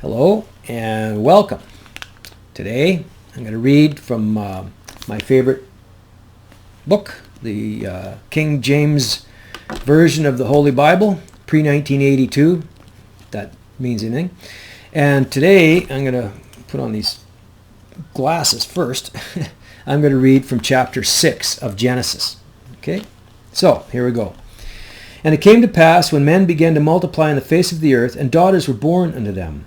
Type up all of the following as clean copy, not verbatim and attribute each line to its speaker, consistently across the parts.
Speaker 1: Hello and welcome. Today I'm going to read from my favorite book, the King James Version of the Holy Bible, pre-1982. That means anything. And today I'm going to put on these glasses first. I'm going to read from chapter 6 of Genesis. Okay? So, here we go. And it came to pass, when men began to multiply on the face of the earth, and daughters were born unto them,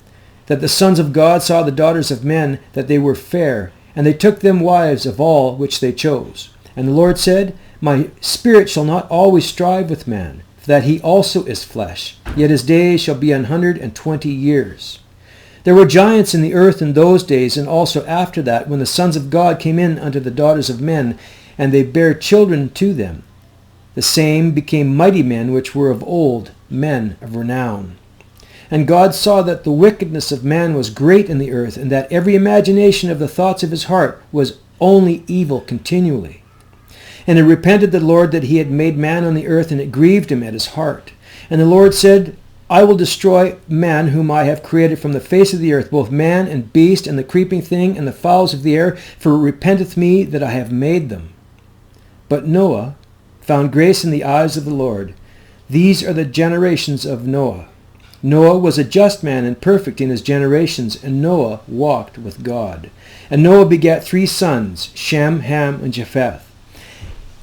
Speaker 1: that the sons of God saw the daughters of men, that they were fair, and they took them wives of all which they chose. And the Lord said, My spirit shall not always strive with man, for that he also is flesh, yet his days shall be 120 years. There were giants in the earth in those days, and also after that, when the sons of God came in unto the daughters of men, and they bare children to them. The same became mighty men which were of old, men of renown. And God saw that the wickedness of man was great in the earth, and that every imagination of the thoughts of his heart was only evil continually. And it repented the Lord that he had made man on the earth, and it grieved him at his heart. And the Lord said, I will destroy man whom I have created from the face of the earth, both man and beast, and the creeping thing, and the fowls of the air, for it repenteth me that I have made them. But Noah found grace in the eyes of the Lord. These are the generations of Noah. Noah was a just man and perfect in his generations, and Noah walked with God. And Noah begat 3 sons, Shem, Ham, and Japheth.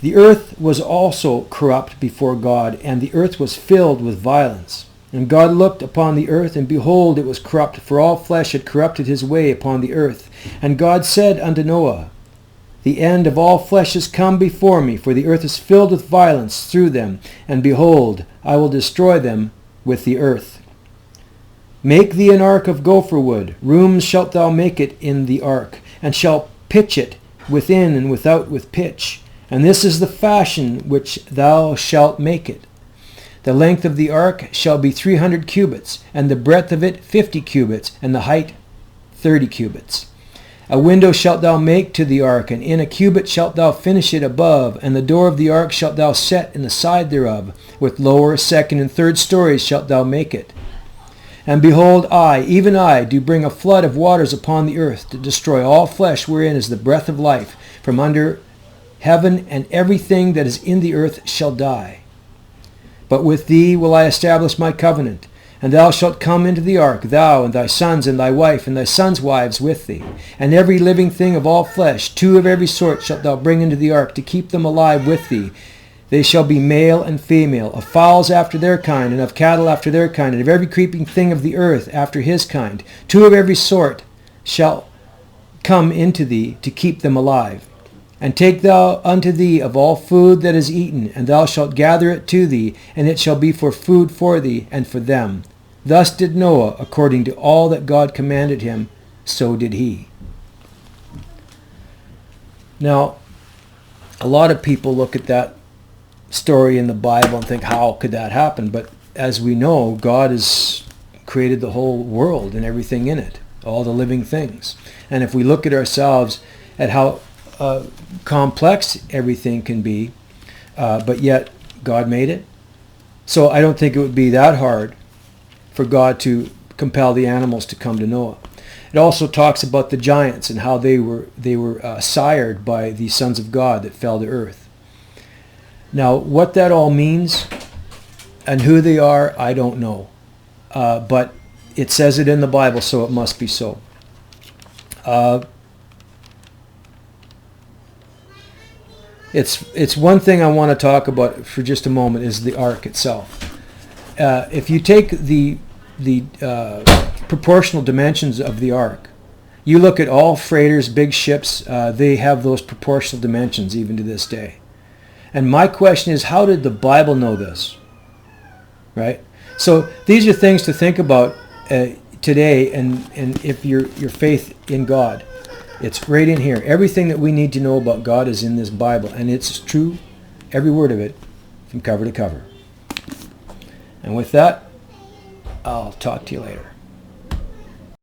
Speaker 1: The earth was also corrupt before God, and the earth was filled with violence. And God looked upon the earth, and behold, it was corrupt, for all flesh had corrupted his way upon the earth. And God said unto Noah, The end of all flesh is come before me, for the earth is filled with violence through them, and behold, I will destroy them with the earth. Make thee an ark of gopher wood. Rooms shalt thou make it in the ark, and shalt pitch it within and without with pitch. And this is the fashion which thou shalt make it. The length of the ark shall be 300 cubits, and the breadth of it 50 cubits, and the height 30 cubits. A window shalt thou make to the ark, and in a cubit shalt thou finish it above, and the door of the ark shalt thou set in the side thereof. With lower, second, and third stories shalt thou make it. And behold, I, even I, do bring a flood of waters upon the earth, to destroy all flesh wherein is the breath of life, from under heaven, and everything that is in the earth shall die. But with thee will I establish my covenant, and thou shalt come into the ark, thou and thy sons and thy wife and thy sons' wives with thee. And every living thing of all flesh, 2 of every sort shalt thou bring into the ark, to keep them alive with thee. They shall be male and female, of fowls after their kind, and of cattle after their kind, and of every creeping thing of the earth after his kind. 2 of every sort shall come into thee, to keep them alive. And take thou unto thee of all food that is eaten, and thou shalt gather it to thee, and it shall be for food for thee and for them. Thus did Noah, according to all that God commanded him, so did he. Now, a lot of people look at that story in the Bible and think, how could that happen? But as we know, God has created the whole world and everything in it, all the living things. And if we look at ourselves at how complex everything can be, but yet God made it. So I don't think it would be that hard for God to compel the animals to come to Noah. It also talks about the giants and how they were sired by the sons of God that fell to earth. Now, what that all means and who they are, I don't know. But it says it in the Bible, so it must be so. It's one thing I want to talk about for just a moment is the ark itself. If you take the proportional dimensions of the ark, you look at all freighters, big ships, they have those proportional dimensions even to this day. And my question is, how did the Bible know this? Right? So these are things to think about today, and if your faith in God. It's right in here. Everything that we need to know about God is in this Bible, and it's true, every word of it, from cover to cover. And with that, I'll talk to you later.